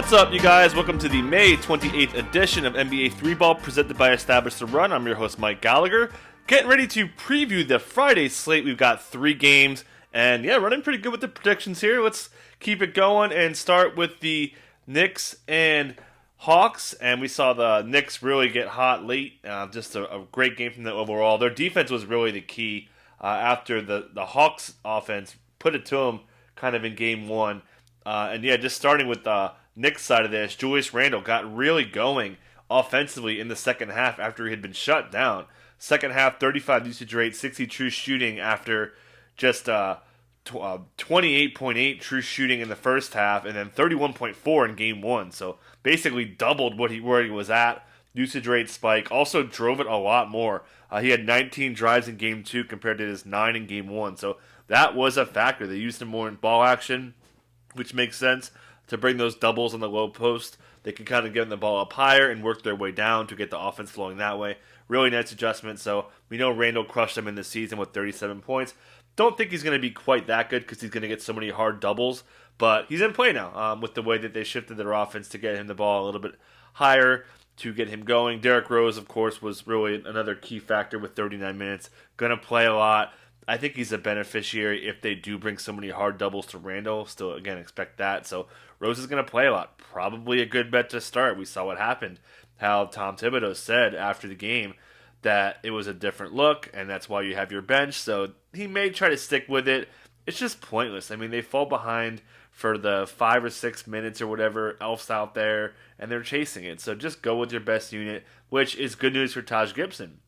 What's up, you guys? Welcome to the May 28th edition of NBA 3-Ball presented by Establish the Run. I'm your host, Mike Gallagher. Getting ready to preview the Friday slate. We've got 3 games, and yeah, running pretty good with the predictions here. Let's keep it going and start with the Knicks and Hawks. And we saw the Knicks really get hot late. Just a great game from them overall. Their defense was really the key after the Hawks offense put it to them kind of in game 1. And yeah, just starting with the Knicks side of this, Julius Randle got really going offensively in the second half after he had been shut down. Second half, 35 usage rate, 60 true shooting after just 28.8 true shooting in the first half, and then 31.4 in game 1. So basically doubled where he was at. Usage rate spike. Also drove it a lot more. He had 19 drives in game 2 compared to his 9 in game 1. So that was a factor. They used him more in ball action, which makes sense to bring those doubles on the low post. They can kind of get the ball up higher and work their way down to get the offense flowing that way. Really nice adjustment. So we know Randle crushed them in the season with 37 points. Don't think he's going to be quite that good because he's going to get so many hard doubles. But he's in play now with the way that they shifted their offense to get him the ball a little bit higher to get him going. Derrick Rose, of course, was really another key factor with 39 minutes. Going to play a lot. I think he's a beneficiary if they do bring so many hard doubles to Randle. Still, again, expect that. So Rose is going to play a lot. Probably a good bet to start. We saw what happened. How Tom Thibodeau said after the game that it was a different look, and that's why you have your bench. So he may try to stick with it. It's just pointless. I mean, they fall behind for the 5 or 6 minutes or whatever else out there, and they're chasing it. So just go with your best unit, which is good news for Taj Gibson.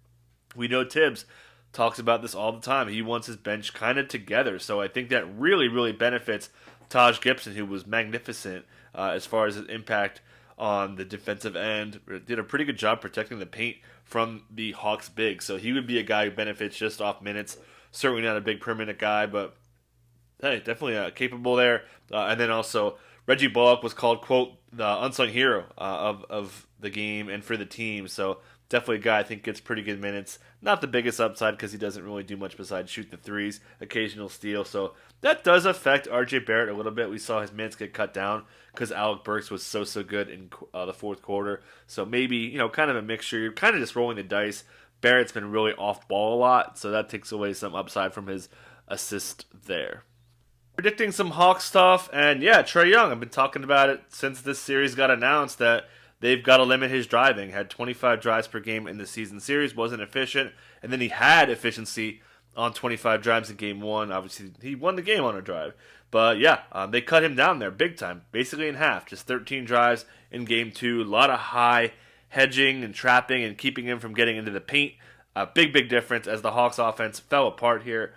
We know Tibbs talks about this all the time. He wants his bench kind of together. So I think that really, really benefits Taj Gibson, who was magnificent as far as his impact on the defensive end. Did a pretty good job protecting the paint from the Hawks big. So he would be a guy who benefits just off minutes. Certainly not a big per minute guy, but hey, definitely capable there. And then also Reggie Bullock was called, quote, the unsung hero of the game and for the team. So definitely a guy I think gets pretty good minutes. Not the biggest upside because he doesn't really do much besides shoot the threes, occasional steal. So that does affect RJ Barrett a little bit. We saw his minutes get cut down because Alec Burks was so good in the fourth quarter. So maybe, kind of a mixture. You're kind of just rolling the dice. Barrett's been really off ball a lot, so that takes away some upside from his assist there. Predicting some Hawks stuff, and yeah, Trae Young. I've been talking about it since this series got announced that they've got to limit his driving. Had 25 drives per game in the season series, wasn't efficient, and then he had efficiency on 25 drives in game 1. Obviously, he won the game on a drive. But yeah, they cut him down there big time, basically in half. Just 13 drives in game 2. A lot of high hedging and trapping and keeping him from getting into the paint. Big difference as the Hawks offense fell apart here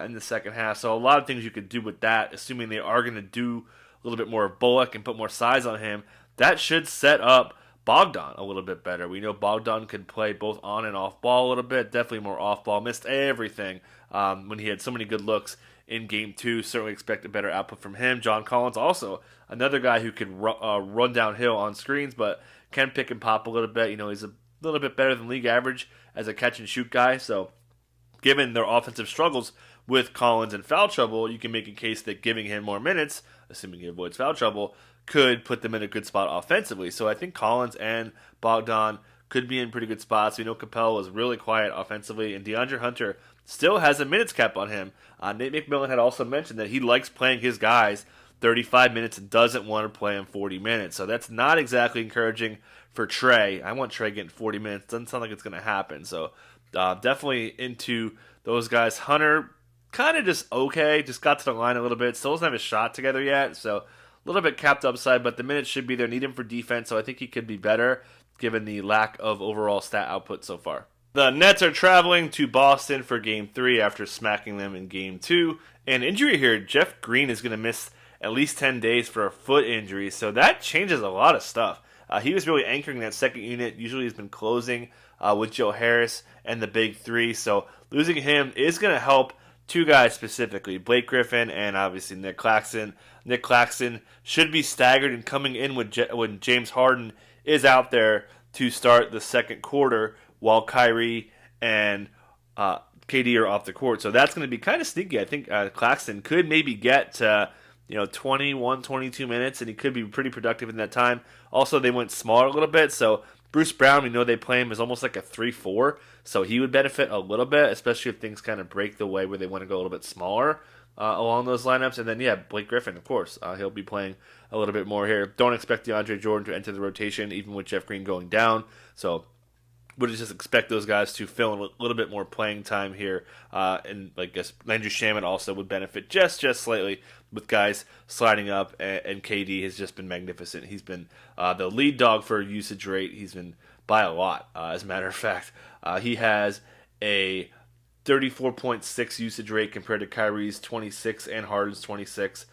in the second half. So a lot of things you could do with that, assuming they are going to do a little bit more of Bullock and put more size on him. That should set up Bogdan a little bit better. We know Bogdan can play both on and off ball a little bit. Definitely more off ball. Missed everything when he had so many good looks in game 2. Certainly expect a better output from him. John Collins also another guy who can run downhill on screens, but can pick and pop a little bit. He's a little bit better than league average as a catch and shoot guy. So given their offensive struggles with Collins and foul trouble, you can make a case that giving him more minutes, assuming he avoids foul trouble, could put them in a good spot offensively. So I think Collins and Bogdan could be in pretty good spots. We know Capella was really quiet offensively, and DeAndre Hunter still has a minutes cap on him. Nate McMillan had also mentioned that he likes playing his guys 35 minutes and doesn't want to play him 40 minutes. So that's not exactly encouraging for Trae. I want Trae getting 40 minutes. Doesn't sound like it's going to happen. So definitely into those guys. Hunter, kind of just okay. Just got to the line a little bit. Still doesn't have his shot together yet. So a little bit capped upside, but the minutes should be there. Need him for defense, so I think he could be better given the lack of overall stat output so far. The Nets are traveling to Boston for Game 3 after smacking them in Game 2. An injury here, Jeff Green is going to miss at least 10 days for a foot injury, so that changes a lot of stuff. He was really anchoring that second unit. Usually he's been closing with Joe Harris and the big 3, so losing him is going to help 2 guys specifically, Blake Griffin and obviously Nick Claxton. Nick Claxton should be staggered and coming in when James Harden is out there to start the second quarter while Kyrie and KD are off the court. So that's going to be kind of sneaky. I think Claxton could maybe get to 21, 22 minutes, and he could be pretty productive in that time. Also, they went smaller a little bit, so Bruce Brown, we know they play him as almost like a 3-4, so he would benefit a little bit, especially if things kind of break the way where they want to go a little bit smaller along those lineups. And then, yeah, Blake Griffin, of course, he'll be playing a little bit more here. Don't expect DeAndre Jordan to enter the rotation, even with Jeff Green going down, so would just expect those guys to fill in a little bit more playing time here. And I guess Landry Shamet also would benefit just slightly with guys sliding up. And KD has just been magnificent. He's been the lead dog for usage rate. He's been by a lot, as a matter of fact. He has a 34.6 usage rate compared to Kyrie's 26 and Harden's 26.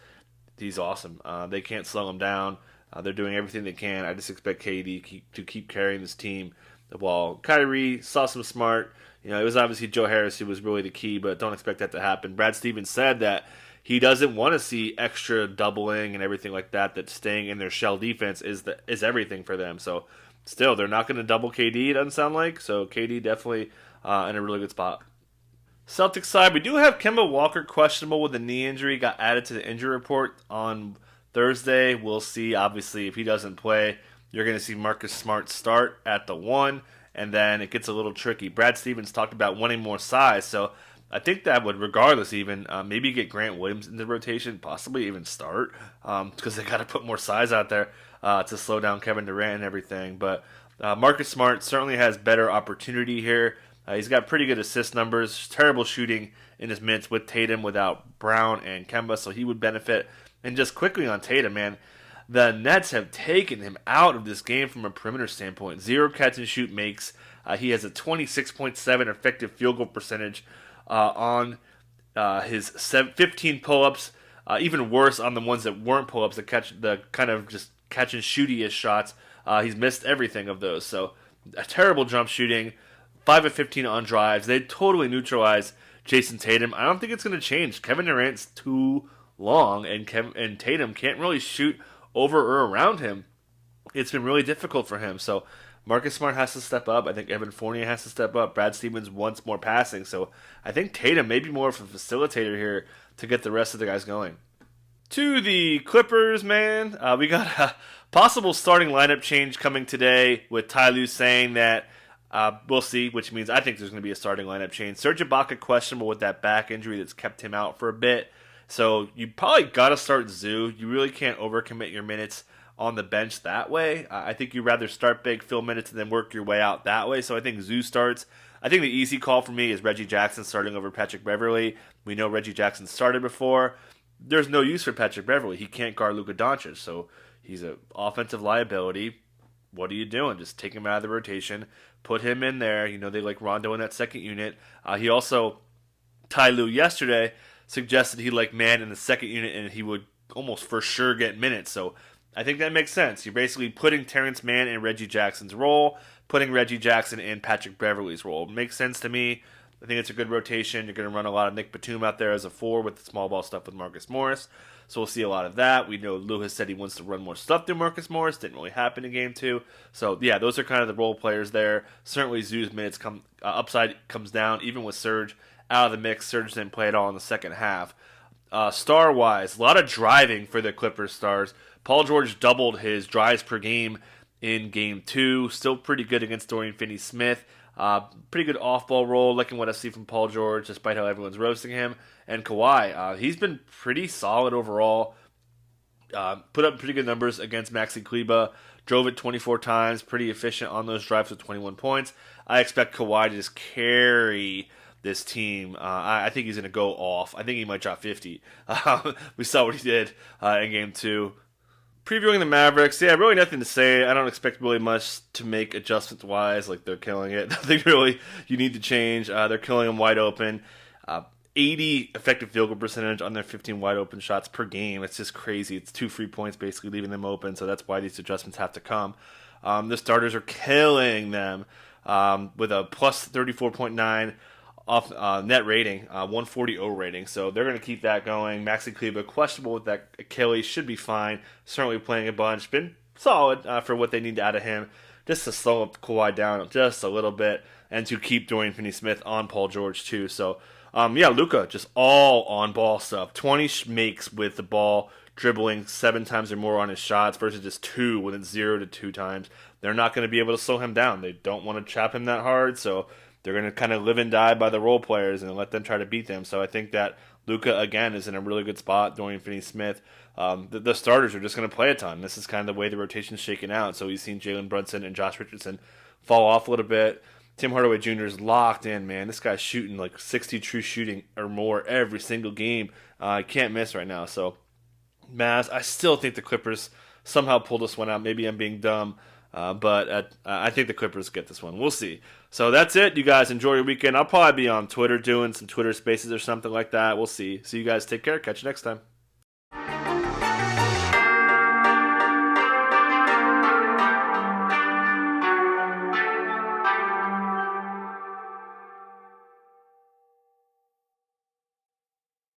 He's awesome. They can't slow him down. They're doing everything they can. I just expect KD to keep carrying this team. While Kyrie saw some smart, it was obviously Joe Harris who was really the key, but don't expect that to happen. Brad Stevens said that he doesn't want to see extra doubling and everything like that. That staying in their shell defense is everything for them. So still, they're not going to double KD. It doesn't sound like so. KD definitely in a really good spot. Celtics side, we do have Kemba Walker questionable with a knee injury. Got added to the injury report on Thursday. We'll see. Obviously, if he doesn't play, you're going to see Marcus Smart start at the 1, and then it gets a little tricky. Brad Stevens talked about wanting more size, so I think that would, regardless even, maybe get Grant Williams in the rotation, possibly even start, because they got to put more size out there to slow down Kevin Durant and everything. But Marcus Smart certainly has better opportunity here. He's got pretty good assist numbers, terrible shooting in his minutes with Tatum without Brown and Kemba, so he would benefit. And just quickly on Tatum, man, the Nets have taken him out of this game from a perimeter standpoint. 0 catch and shoot makes. He has a 26.7 effective field goal percentage on his 15 pull-ups. Even worse on the ones that weren't pull-ups, the kind of just catch and shooty-ish shots. He's missed everything of those. So a terrible jump shooting. 5 of 15 on drives. They totally neutralize Jason Tatum. I don't think it's going to change. Kevin Durant's too long, and Tatum can't really shoot over or around him. It's been really difficult for him. So Marcus Smart has to step up. I think Evan Fournier has to step up. Brad Stevens wants more passing. So I think Tatum may be more of a facilitator here to get the rest of the guys going. To the Clippers, man. We got a possible starting lineup change coming today with Ty Lue saying that we'll see, which means I think there's going to be a starting lineup change. Serge Ibaka questionable with that back injury that's kept him out for a bit. So you probably got to start Zoo. You really can't overcommit your minutes on the bench that way. I think you'd rather start big, fill minutes, and then work your way out that way. So I think Zoo starts. I think the easy call for me is Reggie Jackson starting over Patrick Beverley. We know Reggie Jackson started before. There's no use for Patrick Beverley. He can't guard Luka Doncic, so he's an offensive liability. What are you doing? Just take him out of the rotation, put him in there. They like Rondo in that second unit. He also, Ty Lue yesterday, suggested he like man in the second unit and he would almost for sure get minutes. So I think that makes sense. You're basically putting Terrence Mann in Reggie Jackson's role, putting Reggie Jackson in Patrick Beverley's role. It makes sense to me. I think it's a good rotation. You're going to run a lot of Nick Batum out there as a 4 with the small ball stuff with Marcus Morris. So we'll see a lot of that. We know Lou has said he wants to run more stuff through Marcus Morris. Didn't really happen in Game 2. So, yeah, those are kind of the role players there. Certainly Zoo's minutes upside comes down, even with Serge out of the mix. Serge didn't play at all in the second half. Star-wise, a lot of driving for the Clippers stars. Paul George doubled his drives per game in Game 2. Still pretty good against Dorian Finney-Smith. Pretty good off-ball role, liking what I see from Paul George, despite how everyone's roasting him. And Kawhi, he's been pretty solid overall. Put up pretty good numbers against Maxi Kleba. Drove it 24 times, pretty efficient on those drives with 21 points. I expect Kawhi to just carry this team. I think he's going to go off. I think he might drop 50. We saw what he did in Game 2. Previewing the Mavericks, yeah, really nothing to say. I don't expect really much to make adjustment-wise. Like, they're killing it. Nothing really you need to change. They're killing them wide open. 80 effective field goal percentage on their 15 wide open shots per game. It's just crazy. It's 2 free points basically leaving them open, so that's why these adjustments have to come. The starters are killing them with a plus 34.9 off net rating, 140 O rating. So they're going to keep that going. Maxi Kleba, questionable with that Achilles, should be fine. Certainly playing a bunch. Been solid for what they need out of him. Just to slow up Kawhi down just a little bit and to keep Dorian Finney-Smith on Paul George too. So, Luka, just all on ball stuff. 20 makes with the ball, dribbling 7 times or more on his shots versus just 2 when it's 0 to 2 times. They're not going to be able to slow him down. They don't want to trap him that hard, so they're going to kind of live and die by the role players and let them try to beat them. So I think that Luka, again, is in a really good spot. Dorian Finney-Smith. The starters are just going to play a ton. This is kind of the way the rotation's shaking out. So we've seen Jalen Brunson and Josh Richardson fall off a little bit. Tim Hardaway Jr. is locked in, man. This guy's shooting like 60 true shooting or more every single game. Can't miss right now. So, Mavs, I still think the Clippers somehow pulled this one out. Maybe I'm being dumb, but I think the Clippers get this one. We'll see. So that's it. You guys enjoy your weekend. I'll probably be on Twitter doing some Twitter spaces or something like that. We'll see. So you guys take care. Catch you next time.